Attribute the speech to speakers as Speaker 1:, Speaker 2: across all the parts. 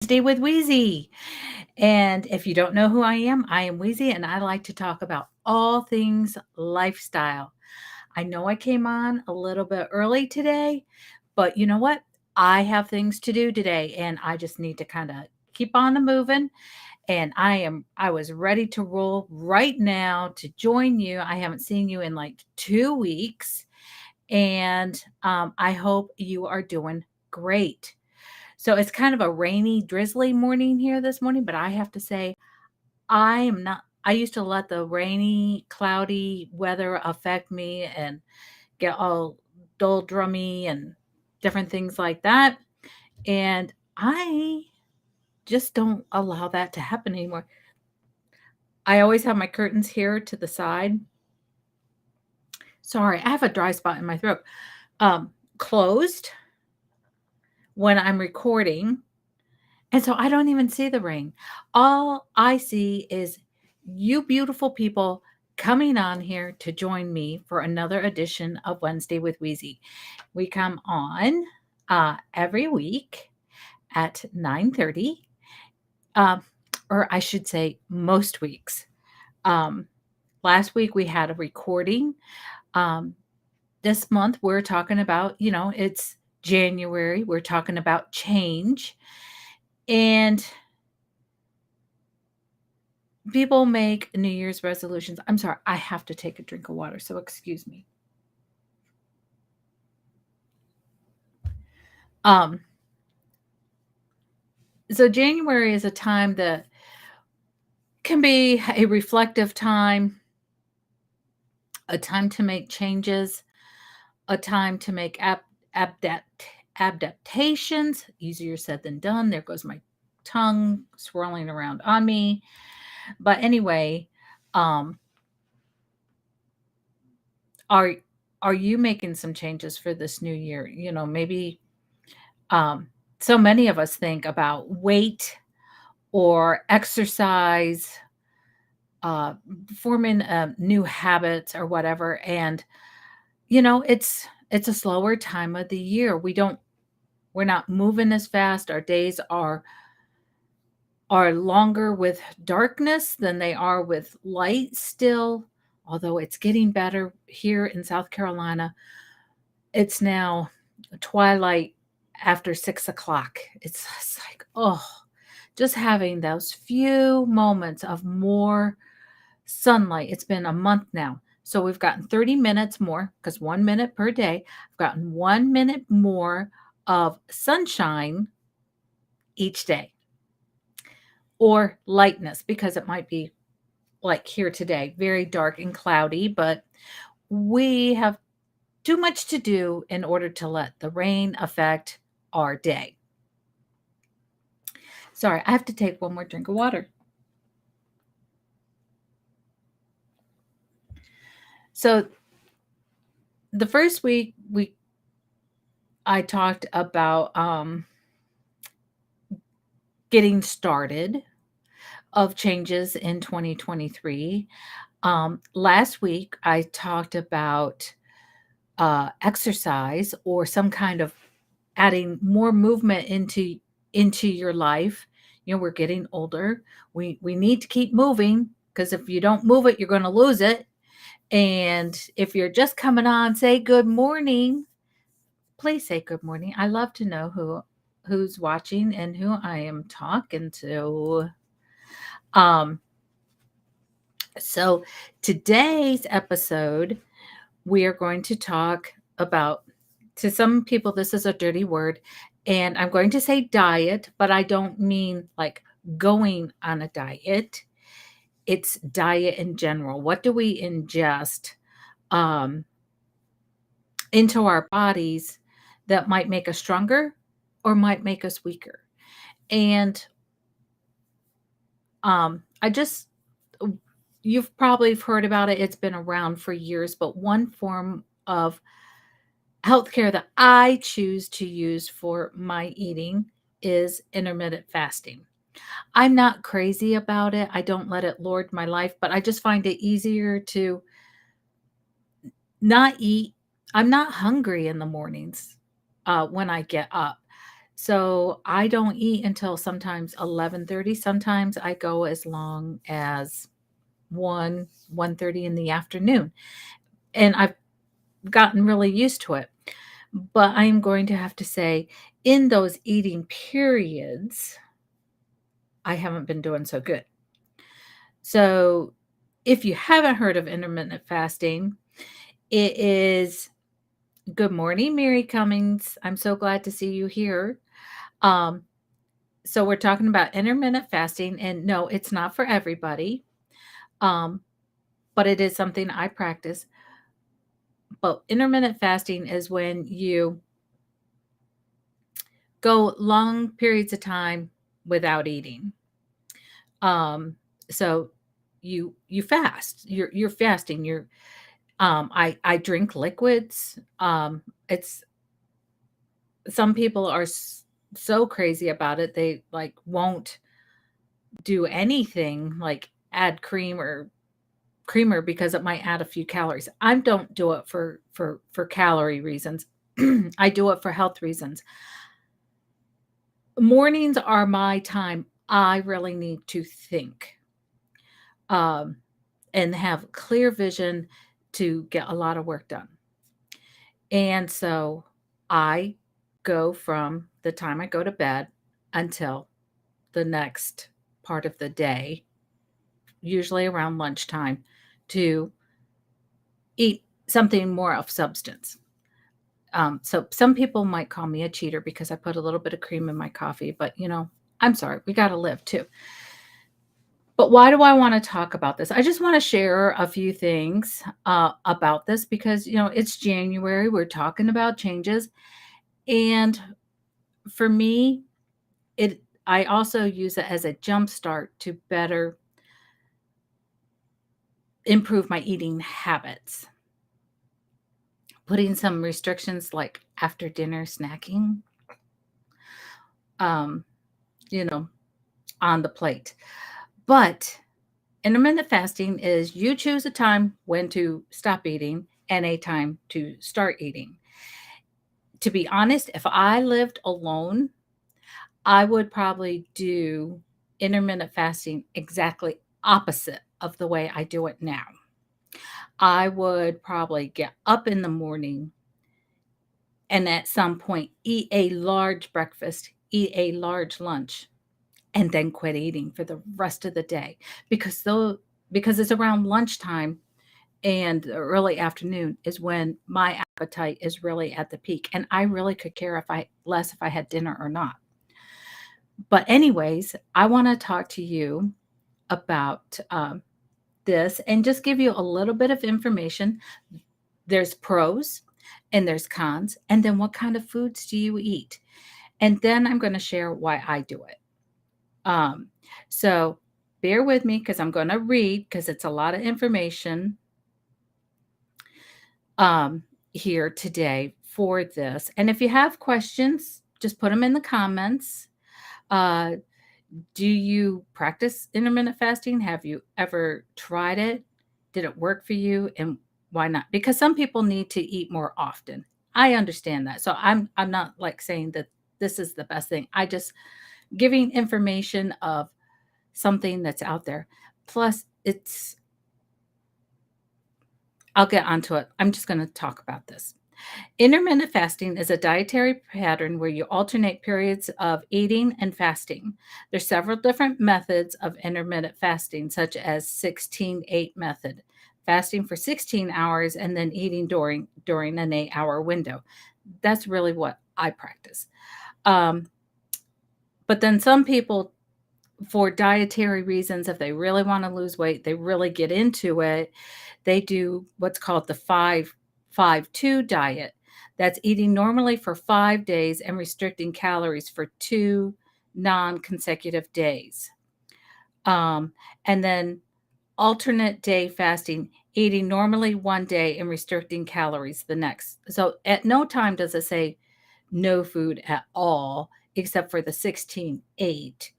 Speaker 1: Wednesday with Weezy. And if you don't know who I am Weezy, and I like to talk about all things lifestyle. I know I came on a little bit early today, but you know what? I have things to do today, and I just need to kind of keep on moving. And I was ready to roll right now to join you. I haven't seen you in like 2 weeks, and I hope you are doing great. So it's kind of a rainy, drizzly morning here this morning, but I have to say, I am not. I used to let the rainy, cloudy weather affect me and get all doldrummy and different things like that. And I just don't allow that to happen anymore. I always have my curtains here to the side. Sorry, I have a dry spot in my throat. Closed when I'm recording. And so I don't even see the rain. All I see is you beautiful people coming on here to join me for another edition of Wednesday with Weezy. We come on every week at 9:30, um, or I should say most weeks. Um, Last week we had a recording. Um, this month we're talking about, it's January. We're talking about change. And people make New Year's resolutions. I'm sorry, I have to take a drink of water, so excuse me. Um, so January is a time that can be a reflective time, a time to make changes, a time to make adaptations. Easier said than done. There goes my tongue swirling around on me. But anyway, um, are are you making some changes for this new year? Maybe um, so many of us think about weight or exercise, uh, forming new habits or whatever. And it's a slower time of the year. We're not moving as fast. Our days are longer with darkness than they are with light still. Although it's getting better here in South Carolina, it's now twilight after 6 o'clock. It's just like, oh, just having those few moments of more sunlight. It's been a month now. So we've gotten 30 minutes more because 1 minute per day. I've gotten 1 minute more of sunshine each day or lightness because it might be like here today, very dark and cloudy, but we have too much to do in order to let the rain affect our day. Sorry, I have to take one more drink of water. So the first week I talked about getting started of changes in 2023. Last week I talked about exercise or some kind of adding more movement into your life. We're getting older. We need to keep moving because if you don't move it, you're going to lose it. And if you're just coming on, say good morning. Please say good morning. I love to know who's watching and who I am talking to. Um, so today's episode, we are going to talk about, to some people, this is a dirty word, and I'm going to say diet, but I don't mean like going on a diet. It's diet in general. What do we ingest um, into our bodies that might make us stronger or might make us weaker? And I just, you've probably heard about it. It's been around for years, but one form of healthcare that I choose to use for my eating is intermittent fasting. I'm not crazy about it. I don't let it lord my life, but I just find it easier to not eat. I'm not hungry in the mornings when I get up. So I don't eat until sometimes 11:30. Sometimes I go as long as 1:30 in the afternoon. And I've gotten really used to it. But I'm going to have to say, in those eating periods, I haven't been doing so good. So if you haven't heard of intermittent fasting, it is good morning, Mary Cummings. I'm so glad to see you here. Um, so we're talking about intermittent fasting, and no, it's not for everybody. Um, but it is something I practice. But intermittent fasting is when you go long periods of time without eating. Um, so you fast. You're fasting. I drink liquids. It's some people are so crazy about it. They like won't do anything like add cream or creamer because it might add a few calories. I don't do it for calorie reasons. I do it for health reasons. Mornings are my time. I really need to think um, and have clear vision to get a lot of work done. And so I go from the time I go to bed until the next part of the day, usually around lunchtime, to eat something more of substance. So some people might call me a cheater because I put a little bit of cream in my coffee, but I'm sorry, we got to live too. But why do I want to talk about this? I just want to share a few things about this because it's January. We're talking about changes, and for me, I also use it as a jump start to better improve my eating habits. Putting some restrictions like after dinner snacking, um, you know, on the plate. But intermittent fasting is you choose a time when to stop eating and a time to start eating. To be honest, if I lived alone, I would probably do intermittent fasting exactly opposite of the way I do it now. I would probably get up in the morning and at some point eat a large breakfast, eat a large lunch, and then quit eating for the rest of the day because it's around lunchtime and early afternoon is when my appetite is really at the peak, and I really could care if I had dinner or not. But anyways, I want to talk to you about this and just give you a little bit of information. There's pros and there's cons, and then what kind of foods do you eat? And then I'm going to share why I do it. Um, so bear with me because I'm going to read because it's a lot of information um, here today for this. And if you have questions, just put them in the comments. Uh, do you practice intermittent fasting? Have you ever tried it? Did it work for you? And why not? Because some people need to eat more often. I understand that. So I'm not like saying that this is the best thing. I just giving information of something that's out there. Plus I'll get onto it. I'm just going to talk about this. Intermittent fasting is a dietary pattern where you alternate periods of eating and fasting. There's several different methods of intermittent fasting, such as 16-8 method, fasting for 16 hours and then eating during an 8-hour window. That's really what I practice. Um, but then some people, for dietary reasons, if they really want to lose weight, they really get into it. They do what's called the 5-5-2 diet. That's eating normally for 5 days and restricting calories for 2 non-consecutive days. And then alternate day fasting, eating normally one day and restricting calories the next. So at no time does it say no food at all, except for the 16-8.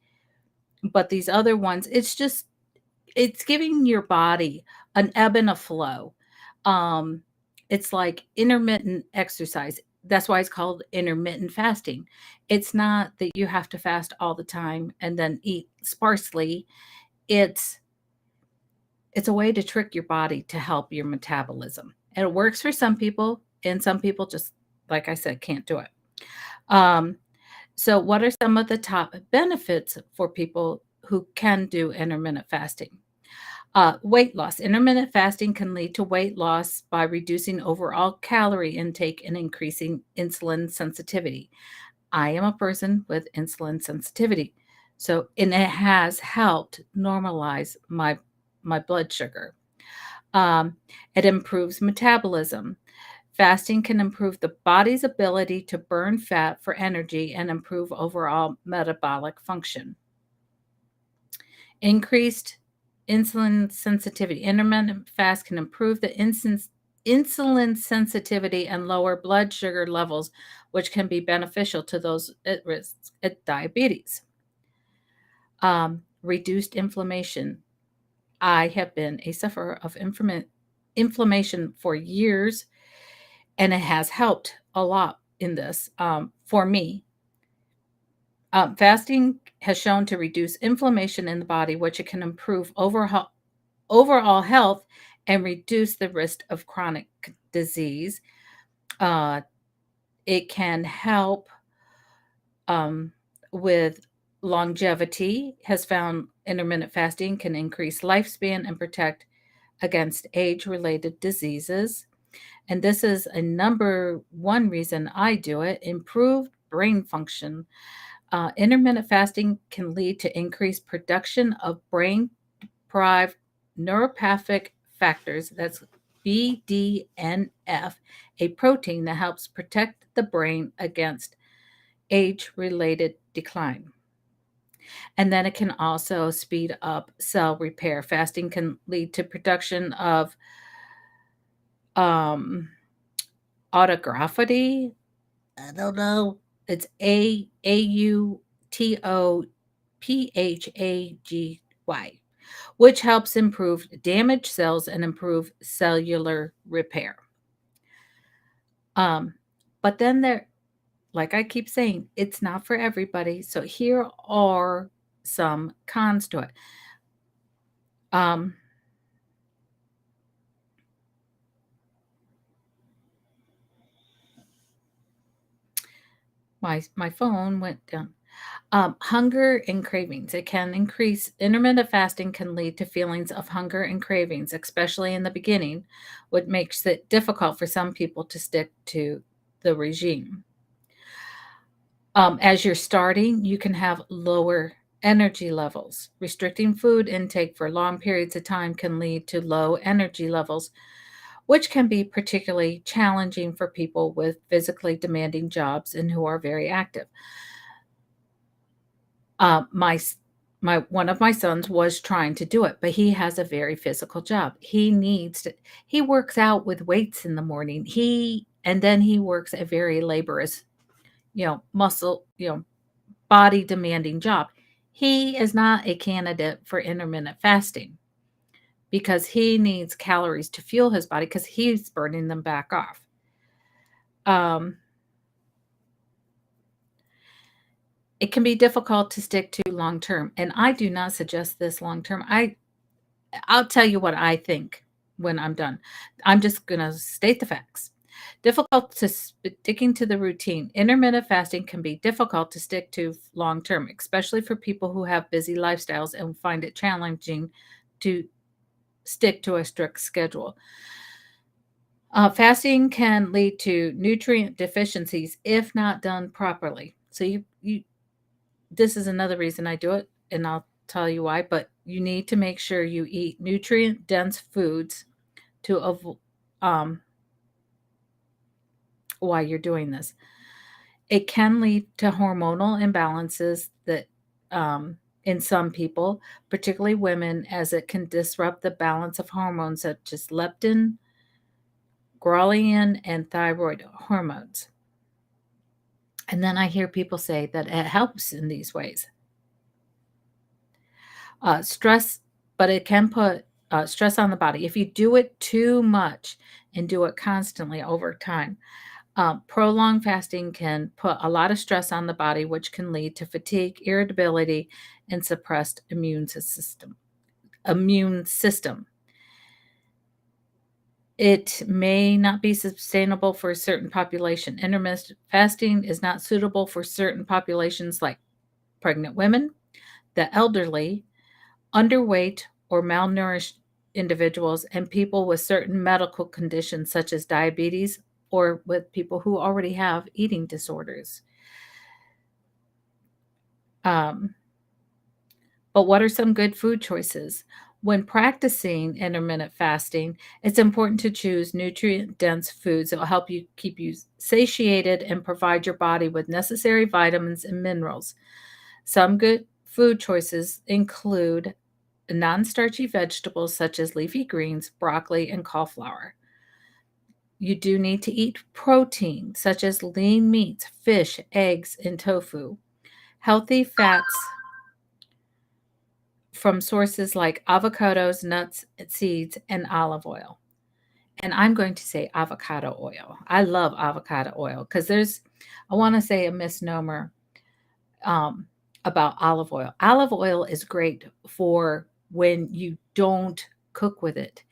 Speaker 1: But these other ones, it's giving your body an ebb and a flow. Um, it's like intermittent exercise. that's why it's called intermittent fasting. It's not that you have to fast all the time and then eat sparsely. It's it's a way to trick your body to help your metabolism. And it works for some people, and some people just, like I said, can't do it. Um, so, what are some of the top benefits for people who can do intermittent fasting? Weight loss. Intermittent fasting can lead to weight loss by reducing overall calorie intake and increasing insulin sensitivity. I am a person with insulin sensitivity. So, and it has helped normalize my blood sugar. Um, it improves metabolism. Fasting can improve the body's ability to burn fat for energy and improve overall metabolic function. Increased insulin sensitivity. Intermittent fast can improve the insulin sensitivity and lower blood sugar levels, which can be beneficial to those at risk at diabetes. Reduced inflammation. I have been a sufferer of inflammation for years, and it has helped a lot in this for me. Fasting has shown to reduce inflammation in the body, which it can improve overall health and reduce the risk of chronic disease. Uh, it can help um, with longevity, has found intermittent fasting can increase lifespan and protect against age related diseases. And this is a number one reason I do it: improved brain function. Intermittent fasting can lead to increased production of brain deprived neuropathic factors, that's BDNF, a protein that helps protect the brain against age related decline. And then it can also speed up cell repair. Fasting can lead to production of um, autophagy. I don't know. It's AUTOPHAGY, which helps improve damaged cells and improve cellular repair. Um, but then there, like I keep saying, it's not for everybody. So here are some cons to it. Um, my phone went down. Hunger and cravings. It can increase, intermittent fasting can lead to feelings of hunger and cravings, especially in the beginning, what makes it difficult for some people to stick to the regime. As you're starting, you can have lower energy levels. Restricting food intake for long periods of time can lead to low energy levels, which can be particularly challenging for people with physically demanding jobs and who are very active. My s my one of my sons was trying to do it, but he has a very physical job. He works out with weights in the morning. And then he works a very laborious, muscle, body demanding job. He is not a candidate for intermittent fasting because he needs calories to fuel his body because he's burning them back off. Um, it can be difficult to stick to long term, and I do not suggest this long term. I'll tell you what I think when I'm done. I'm just going to state the facts. Difficult to sticking to the routine. Intermittent fasting can be difficult to stick to long term, especially for people who have busy lifestyles and find it challenging to stick to a strict schedule. Fasting can lead to nutrient deficiencies if not done properly. So you this is another reason I do it, and I'll tell you why. But you need to make sure you eat nutrient dense foods to avoid um, why you're doing this. It can lead to hormonal imbalances that in some people, particularly women, as it can disrupt the balance of hormones such as leptin, ghrelin, and thyroid hormones. And then I hear people say that it helps in these ways. Stress, but it can put stress on the body if you do it too much and do it constantly over time. Prolonged fasting can put a lot of stress on the body, which can lead to fatigue, irritability, and suppressed immune system. It may not be sustainable for a certain population. Intermittent fasting is not suitable for certain populations like pregnant women, the elderly, underweight or malnourished individuals, and people with certain medical conditions such as diabetes or with people who already have eating disorders. Um, but what are some good food choices? When practicing intermittent fasting, it's important to choose nutrient dense foods that will help you keep you satiated and provide your body with necessary vitamins and minerals. Some good food choices include non starchy vegetables such as leafy greens, broccoli, and cauliflower. You do need to eat protein such as lean meats, fish, eggs, and tofu. Healthy fats from sources like avocados, nuts, seeds, and olive oil. And I'm going to say avocado oil. I love avocado oil because I want to say a misnomer um, about olive oil. Olive oil is great for when you don't cook with it.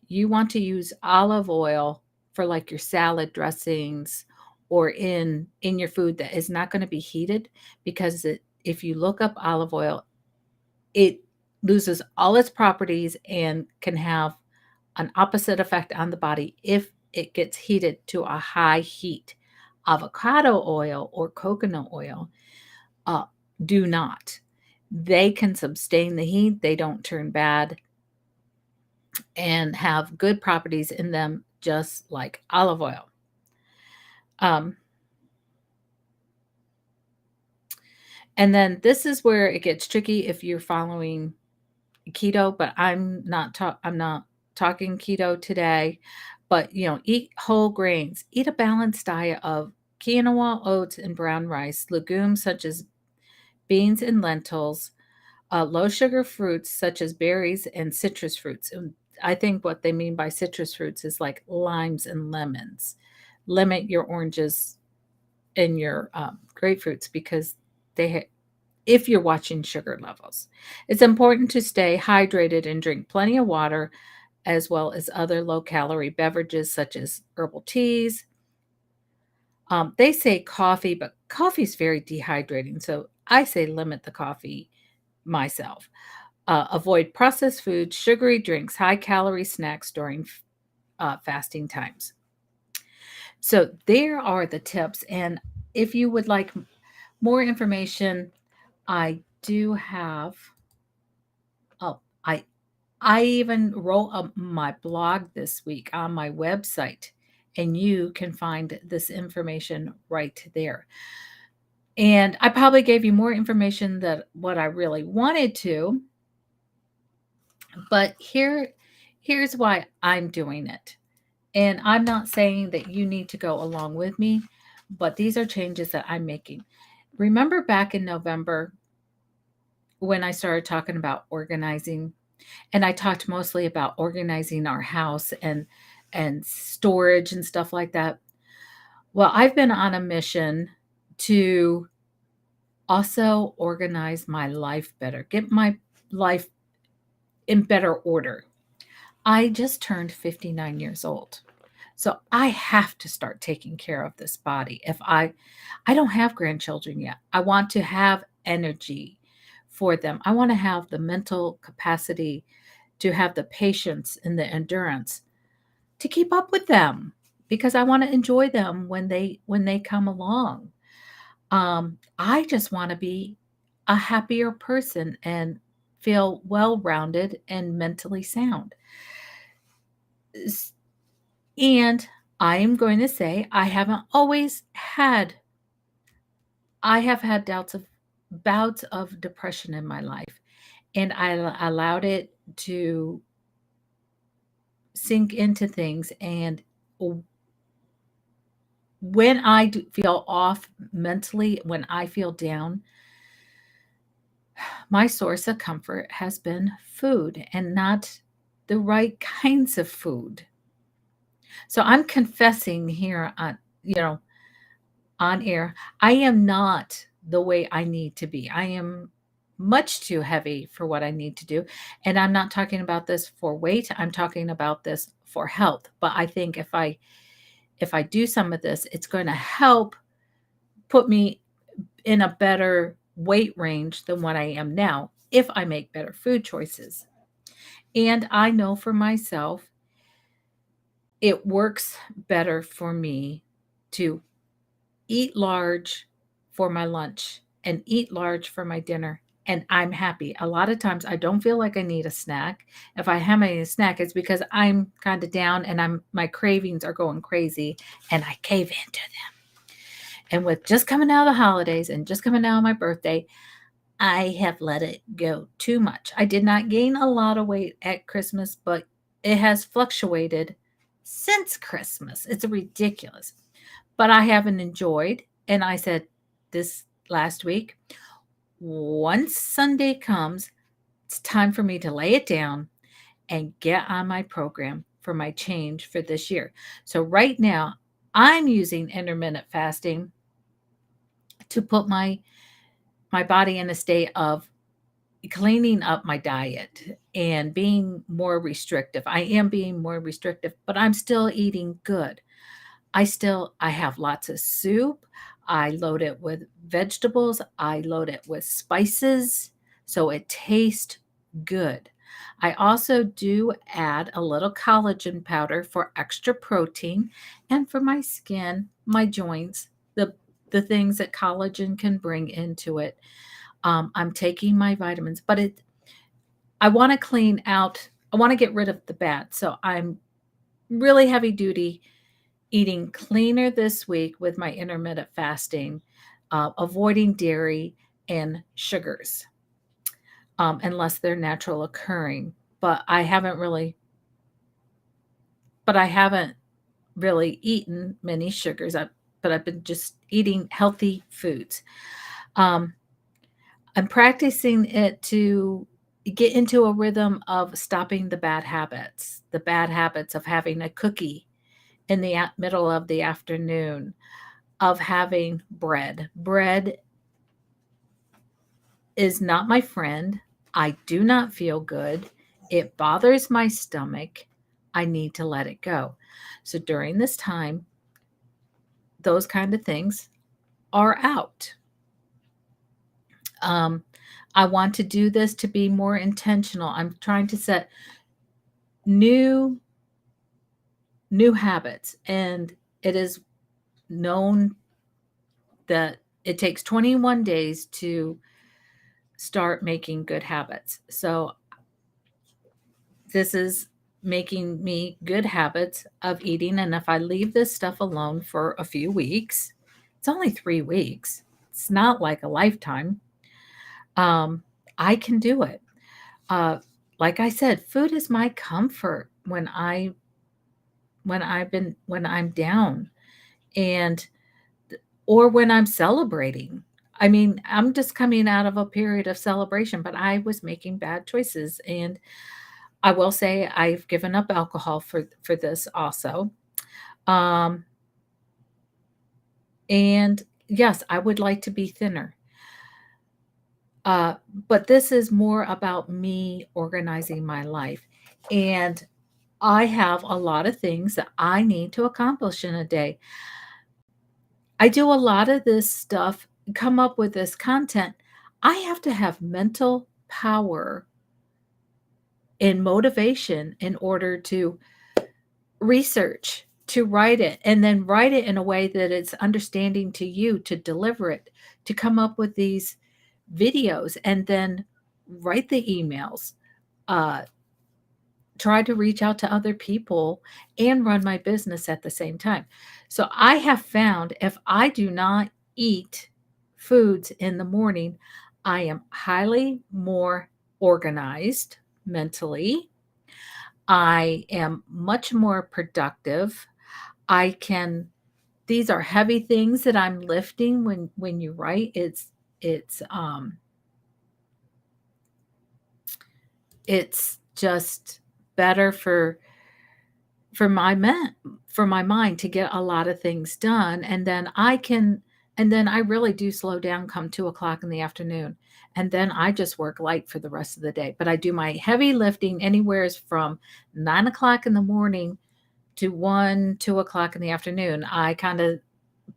Speaker 1: You want to use olive oil for like your salad dressings or in your food that is not going to be heated because if you look up olive oil, it loses all its properties and can have an opposite effect on the body if it gets heated to a high heat. Avocado oil or coconut oil uh, do not. They can sustain the heat, they don't turn bad, and have good properties in them, just like olive oil. Um, and then this is where it gets tricky if you're following keto, but I'm not talking keto today. But eat whole grains, eat a balanced diet of quinoa, oats, and brown rice, legumes such as beans and lentils, low sugar fruits such as berries and citrus fruits. And I think what they mean by citrus fruits is like limes and lemons. Limit your oranges and your grapefruits because if you're watching sugar levels, it's important to stay hydrated and drink plenty of water, as well as other low calorie beverages such as herbal teas. They say coffee, but coffee is very dehydrating. So I say limit the coffee myself. Avoid processed foods, sugary drinks, high calorie snacks during fasting times. So, there are the tips. And if you would like more information, I do have, oh, I even wrote my blog this week on my website, and you can find this information right there. And I probably gave you more information than what I really wanted to, but here's why I'm doing it. And I'm not saying that you need to go along with me, but these are changes that I'm making. Remember back in November when I started talking about organizing, and I talked mostly about organizing our house and storage and stuff like that. Well, I've been on a mission to also organize my life better, get my life in better order. I just turned 59 years old. So I have to start taking care of this body. If I don't have grandchildren yet. I want to have energy for them. I want to have the mental capacity to have the patience and the endurance to keep up with them because I want to enjoy them when they come along. I just want to be a happier person and feel well-rounded and mentally sound. S- And I am going to say I have had bouts of depression in my life, and allowed it to sink into things. And w- when I feel off mentally, when I feel down, my source of comfort has been food and not the right kinds of food. So I'm confessing here on, on air. I am not the way I need to be. I am much too heavy for what I need to do. And I'm not talking about this for weight. I'm talking about this for health. But I think if I do some of this, it's going to help put me in a better weight range than what I am now if I make better food choices. And I know for myself, it works better for me to eat large for my lunch and eat large for my dinner. And I'm happy. A lot of times I don't feel like I need a snack. If I have a snack, it's because I'm kind of down and my cravings are going crazy and I cave into them. And with just coming out of the holidays and just coming out of my birthday, I have let it go too much. I did not gain a lot of weight at Christmas, but it has fluctuated since Christmas. It's ridiculous. But I haven't enjoyed, and I said this last week, once Sunday comes, it's time for me to lay it down and get on my program for my change for this year. So right now, I'm using intermittent fasting to put my body in a state of cleaning up my diet and being more restrictive. I am being more restrictive, but I'm still eating good. I have lots of soup. I load it with vegetables. I load it with spices so it tastes good. I also do add a little collagen powder for extra protein and for my skin, my joints, the things that collagen can bring into it. I'm taking my vitamins, but I want to clean out. I want to get rid of the bad. So I'm really heavy duty eating cleaner this week with my intermittent fasting, avoiding dairy and sugars, unless they're natural occurring. But I haven't really, but I haven't really eaten many sugars. But I've been just eating healthy foods. Um, I'm practicing it to get into a rhythm of stopping the bad habits of having a cookie in the middle of the afternoon, of having bread. Bread is not my friend. I do not feel good. It bothers my stomach. I need to let it go. So during this time, those kind of things are out. Um, I want to do this to be more intentional. I'm trying to set new new habits, and it is known that it takes 21 days to start making good habits. So this is making me good habits of eating. And if I leave this stuff alone for a few weeks, it's only 3 weeks. It's not like a lifetime. Um, I can do it. Uh, like I said, food is my comfort when I'm down and or when I'm celebrating. I mean, I'm just coming out of a period of celebration, but I was making bad choices, and I will say I've given up alcohol for this also. Um, and yes, I would like to be thinner. But this is more about me organizing my life. And I have a lot of things that I need to accomplish in a day. I do a lot of this stuff, come up with this content. I have to have mental power and motivation in order to research, to write it, and then write it in a way that it's understanding to you, to deliver it, to come up with these videos, and then write the emails, uh, try to reach out to other people and run my business at the same time. So I have found if I do not eat foods in the morning, I am highly more organized mentally. I am much more productive. I can these are heavy things that I'm lifting when you write. It's it's just better for my men for my mind to get a lot of things done, and then I can And then I really do slow down come 2 o'clock in the afternoon. And then I just work light for the rest of the day. But I do my heavy lifting anywhere from 9 o'clock in the morning to 1, 2 o'clock in the afternoon.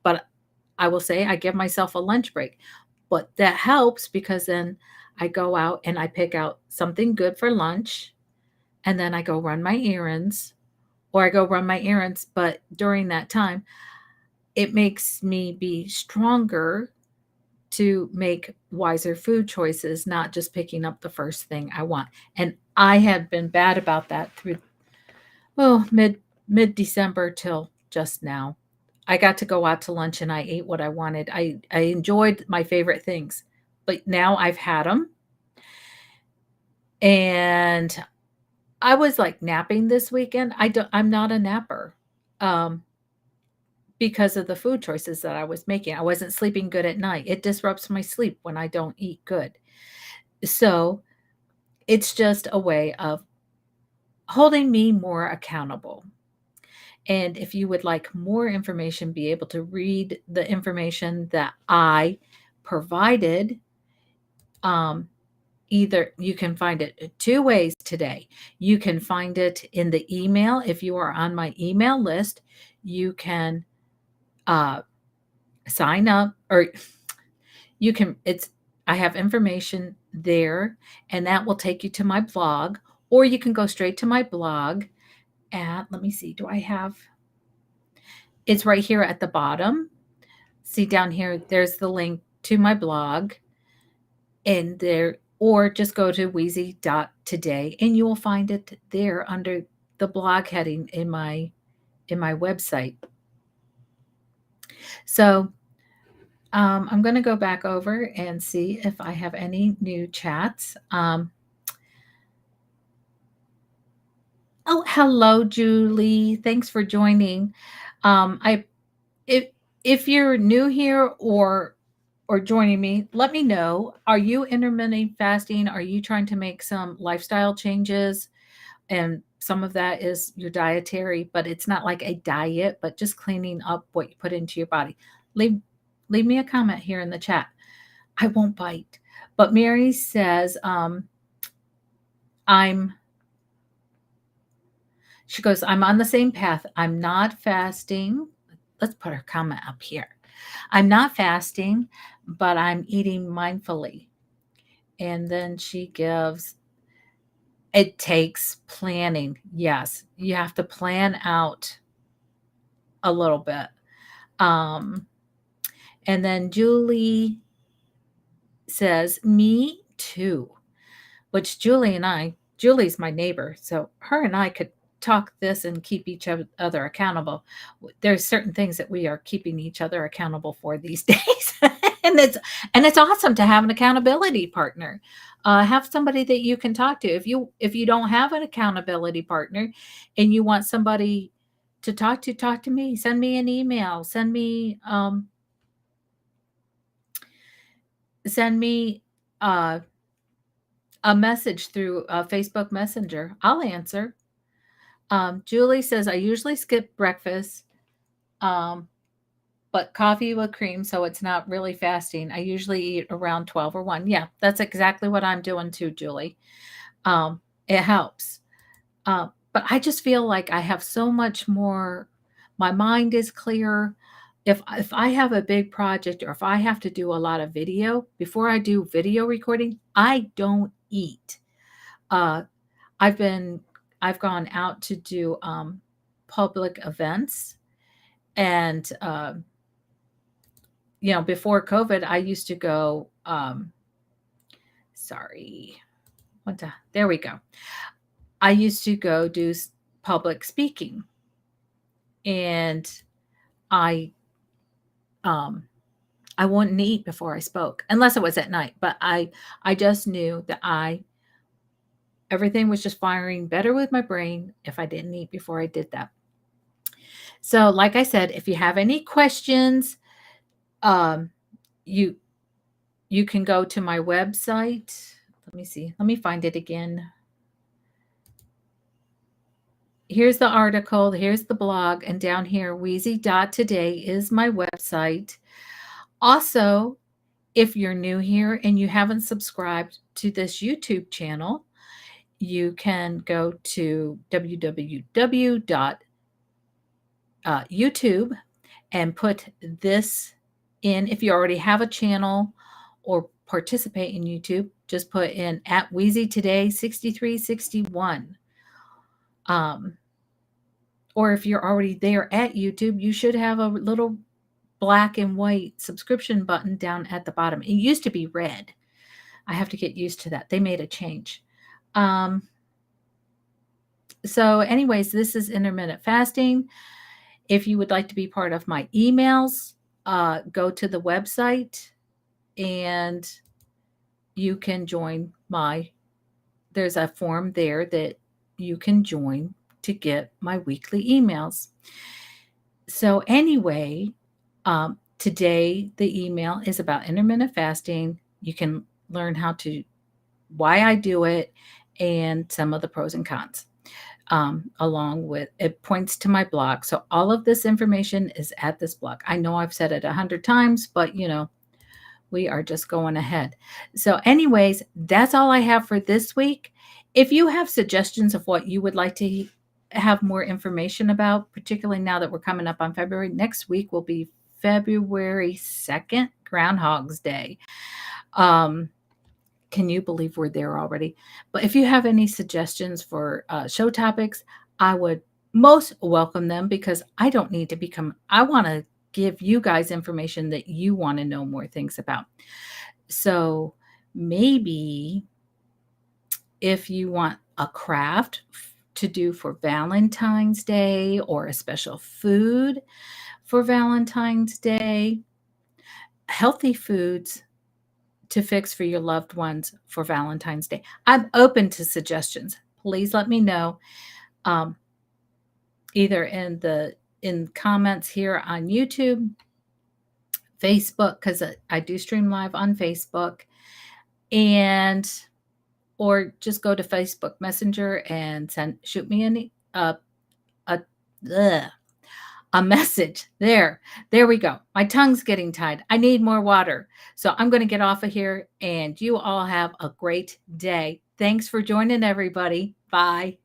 Speaker 1: But I will say I give myself a lunch break. But that helps because then I go out and I pick out something good for lunch and then I go run my errands or I go run my errands. But during that time, it makes me be stronger to make wiser food choices, not just picking up the first thing I want. And I have been bad about that through mid December till just now. I got to go out to lunch and I ate what I wanted. I enjoyed my favorite things, but now I've had them, and I was like napping this weekend. I'm not a napper. Um, because of the food choices that I was making. I wasn't sleeping good at night. It disrupts my sleep when I don't eat good. So, it's just a way of holding me more accountable. And if you would like more information, be able to read the information that I provided, um, either you can find it two ways today. You can find it in the email. If you are on my email list, you can uh, sign up, or you can, I have information there, and that will take you to my blog, or you can go straight to my blog at, let me see, do I have, it's right here at the bottom. See down here, there's the link to my blog, and there, or just go to Weezy.today and you will find it there under the blog heading in my website. So I'm going to go back over and see if I have any new chats. Oh, hello, Julie. Thanks for joining. I if if you're new here or joining me, let me know. Are you intermittent fasting? Are you trying to make some lifestyle changes? And some of that is your dietary, but it's not like a diet, but just cleaning up what you put into your body. Leave leave me a comment here in the chat. I won't bite. But Mary says, I'm she goes, I'm on the same path. I'm not fasting. Let's put her comment up here. I'm not fasting, but I'm eating mindfully. And then she gives, it takes planning. Yes, you have to plan out a little bit. Um, and then Julie says, me too. Which Julie's my neighbor, so her and I could talk this and keep each other accountable. There's certain things that we are keeping each other accountable for these days. and it's awesome to have an accountability partner. Have somebody that you can talk to. If you don't have an accountability partner and you want somebody to talk to me. Send me an email. Send me uh a message through Facebook Messenger. I'll answer. Julie says, I usually skip breakfast, um, but coffee with cream, so it's not really fasting. I usually eat around 12 or 1. Yeah, that's exactly what I'm doing too, Julie. It helps. But I just feel like I have so much more, my mind is clear. If I have a big project or if I have to do a lot of video, before I do video recording, I don't eat. Uh, I've been I've gone out to do, public events, and, before COVID, I used to go, sorry, what the there we go. I used to go do public speaking, and I, um, I wouldn't eat before I spoke, unless it was at night, but I just knew that everything was just firing better with my brain if I didn't eat before I did that. So, like I said, if you have any questions, um, you you can go to my website. Let me see. Let me find it again. Here's the article. Here's the blog. And down here, Weezy.today is my website. Also, if you're new here and you haven't subscribed to this YouTube channel, you can go to www.youtube and put this in. If you already have a channel or participate in YouTube, just put in at Weezy Today 6361. Um, or if you're already there at YouTube, you should have a little black and white subscription button down at the bottom. It used to be red. I have to get used to that. They made a change. So, anyways, this is intermittent fasting. If you would like to be part of my emails, go to the website and you can join there's a form there that you can join to get my weekly emails. So, anyway, today the email is about intermittent fasting. You can learn why I do it and some of the pros and cons. Along with it points to my blog. So all of this information is at this blog. I know I've said it 100 times, but we are just going ahead. So anyways, that's all I have for this week. If you have suggestions of what you would like to have more information about, particularly now that we're coming up on February, next week will be February 2nd, Groundhog's Day. Can you believe we're there already? But if you have any suggestions for show topics, I would most welcome them because I don't need to I want to give you guys information that you want to know more things about. So maybe if you want a craft to do for Valentine's Day or a special food for Valentine's Day, healthy foods to fix for your loved ones for Valentine's Day. I'm open to suggestions. Please let me know, either in comments here on YouTube, Facebook, because I do stream live on Facebook, or just go to Facebook Messenger and shoot me a message. There we go. My tongue's getting tied. I need more water. So I'm going to get off of here, and you all have a great day. Thanks for joining, everybody. Bye.